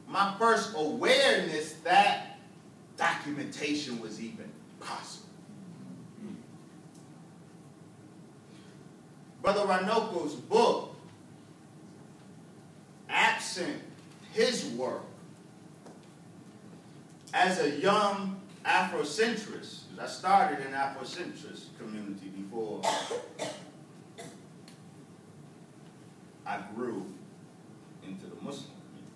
my first awareness that documentation was even possible. Brother Ranoko's book, absent his work as a young Afrocentrist, I started in Afrocentrist community before I grew into the Muslim community.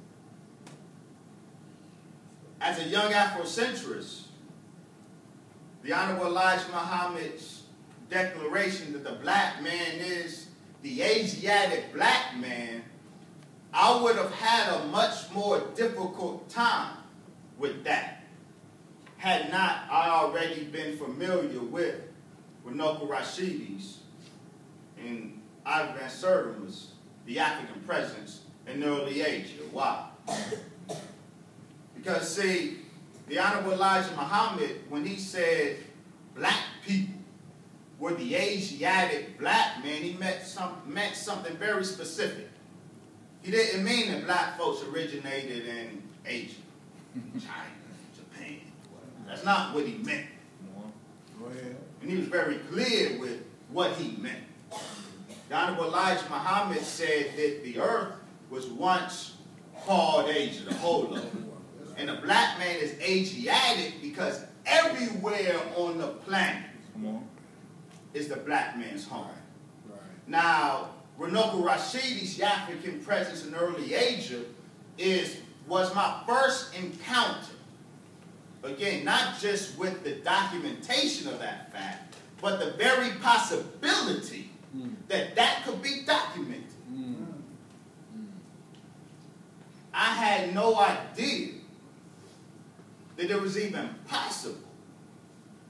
As a young Afrocentrist, the Honorable Elijah Muhammad's declaration that the black man is the Asiatic black man, I would have had a much more difficult time with that had not I already been familiar with Runoko Rashidi's and Ivan Sertima's The African Presence in Early Asia. Why? Because, see, the Honorable Elijah Muhammad, when he said black people were the Asiatic black man, he meant something very specific. He didn't mean that black folks originated in Asia, China, Japan. That's not what he meant. Go ahead. And he was very clear with what he meant. The Honorable Elijah Muhammad said that the earth was once called Asia, the whole of it. And the black man is Asiatic because everywhere on the planet is the black man's home. Right. Now, Runoko Rashidi's African Presence in Early Asia was my first encounter. Again, not just with the documentation of that fact, but the very possibility that that could be documented. I had no idea that it was even possible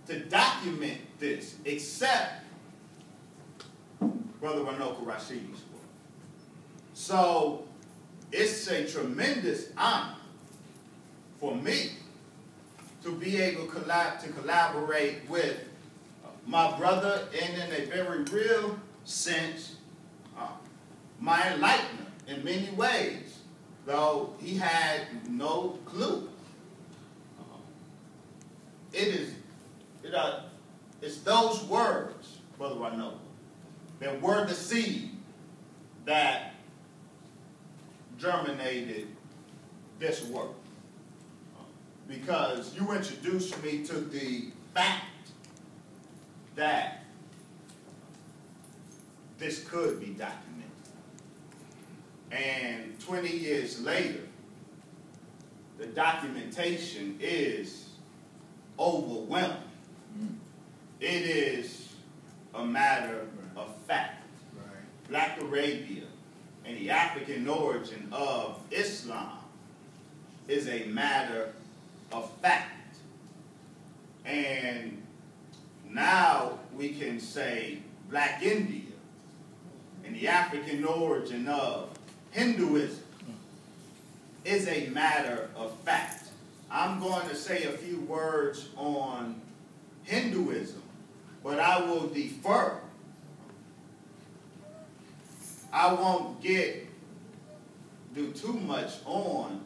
to document this, except Brother Runoko Rashidi's work. So it's a tremendous honor for me to be able to collaborate with my brother, and in a very real sense, my enlightener in many ways, though he had no clue. It's those words, Brother Runoko, that were the seed that germinated this work. Because you introduced me to the fact that this could be documented. And 20 years later, the documentation is overwhelming. It is a matter of fact. Right. Black Arabia and the African origin of Islam is a matter of fact. And now we can say Black India and the African origin of Hinduism is a matter of fact. I'm going to say a few words on Hinduism, but I will defer. I won't do too much on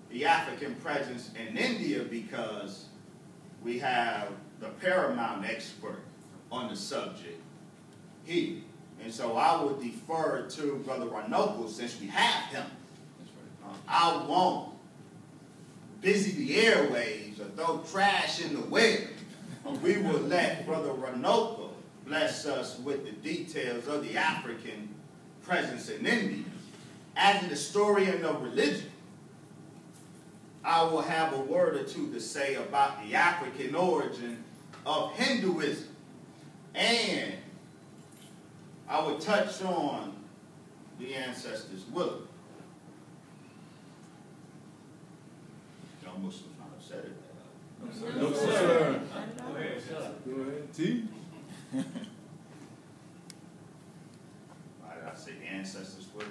the African presence in India because we have the paramount expert on the subject here. And so I will defer to Brother Runoko since we have him. I won't busy the airwaves or throw trash in the well. We will let Brother Runoko bless us with the details of the African presence in India. As an historian of religion, I will have a word or two to say about the African origin of Hinduism. And I will touch on the ancestors' will. Y'all Muslims might have said it. No, sir. Go ahead, Go ahead. T. Why did I say the ancestors' will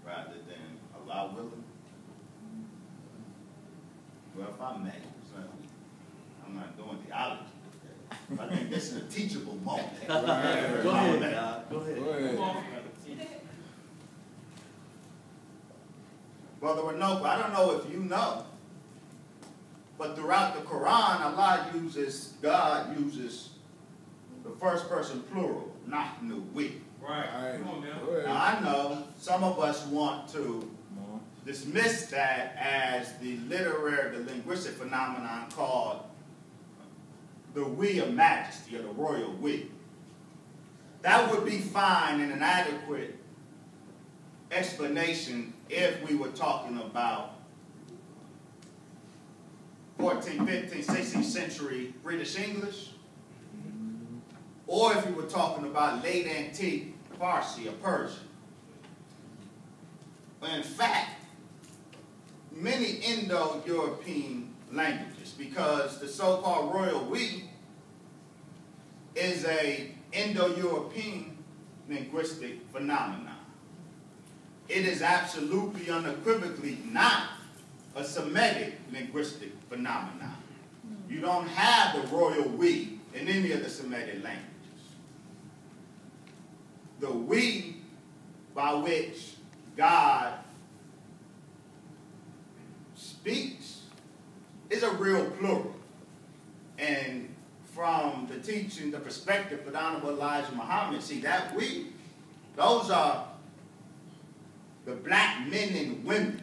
rather than Allah willing? Well, if I may, I'm not doing theology. I think this is a teachable moment. Go ahead. Go ahead. Go ahead. Brother Anoka, I don't know if you know, but throughout the Quran, God uses the first person plural, nahnu, we. Right. Come on now. Now I know some of us want to dismiss that as the linguistic phenomenon called the we of majesty, or the royal we. That would be fine and an adequate explanation if we were talking about 14th, 15th, 16th century British English, or if you were talking about late antique Farsi or Persian. In fact, many Indo-European languages, because the so-called royal we is a Indo-European linguistic phenomenon. It is absolutely, unequivocally not a Semitic linguistic phenomenon. You don't have the royal we in any of the Semitic languages. The we by which God speaks is a real plural. And from the teaching, the perspective of the Honorable Elijah Muhammad, see that we, those are the black men and women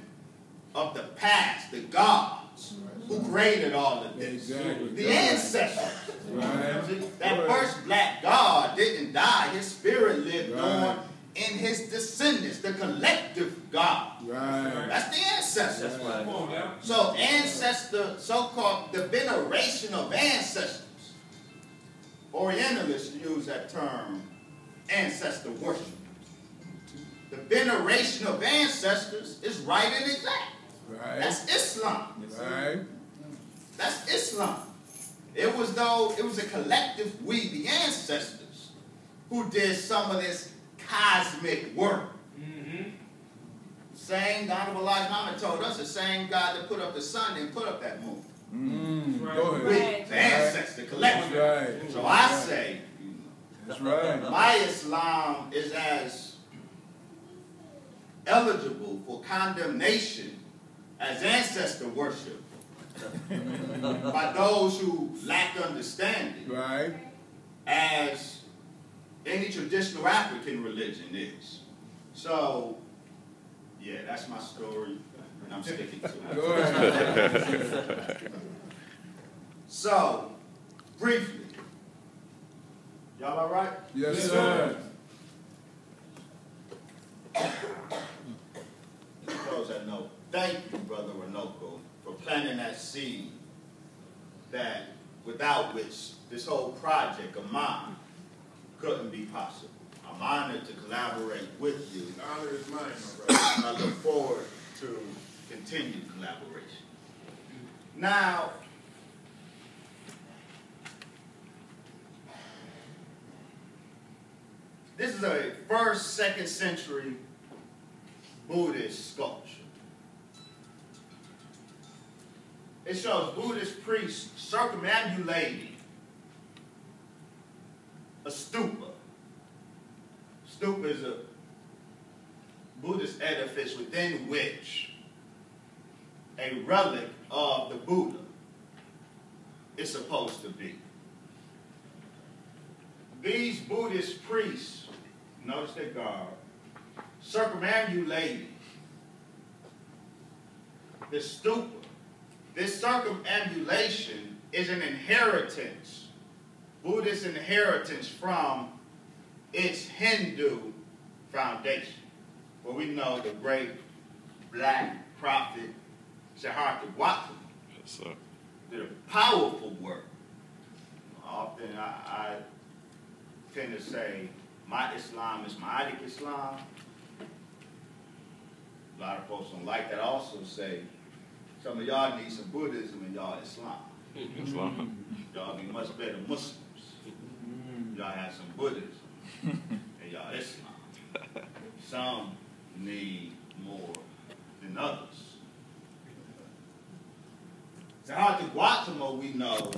of the past, the gods, who created all of this. Exactly. The ancestors. Right. That first black God didn't die. His spirit lived on in his descendants, the collective God. Right. That's the ancestors. That's right. Come on now. So ancestor, so-called the veneration of ancestors. Orientalists use that term, ancestor worship. The veneration of ancestors is right and exact. Right. That's Islam. Right. That's Islam. It was a collective we, the ancestors, who did some of this cosmic work. Same, the Honorable Elijah Muhammad told us, the same God that put up the sun didn't put up that moon. Go ahead. We, the ancestor, collective. That's right. So I say, That's right. my Islam is as eligible for condemnation as ancestor worship by those who lack understanding, Right. as any traditional African religion is. So, yeah, that's my story, and I'm sticking to it. Go ahead. So, briefly, y'all all right? Yes, sir. Those that know, thank you, Brother Renoko, for planting that seed that without which this whole project of mine couldn't be possible. I'm honored to collaborate with you. The honor is mine, my brother. I look forward to continued collaboration. Now, this is a 1st, 2nd century Buddhist sculpture. It shows Buddhist priests circumambulating a stupa. Stupa is a Buddhist edifice within which a relic of the Buddha is supposed to be. These Buddhist priests, notice their garb, circumambulating the stupa. This circumambulation is an inheritance, Buddhist inheritance from its Hindu foundation. Well, we know the great black prophet Siddhartha Gautama did a powerful work. Often I tend to say my Islam is Mahdic Islam. A lot of folks don't like that. I also say some of y'all need some Buddhism in y'all Islam. Y'all be much better Muslims. Y'all have some Buddhism in y'all Islam. Some need more than others. Siddhartha Gautama, we know,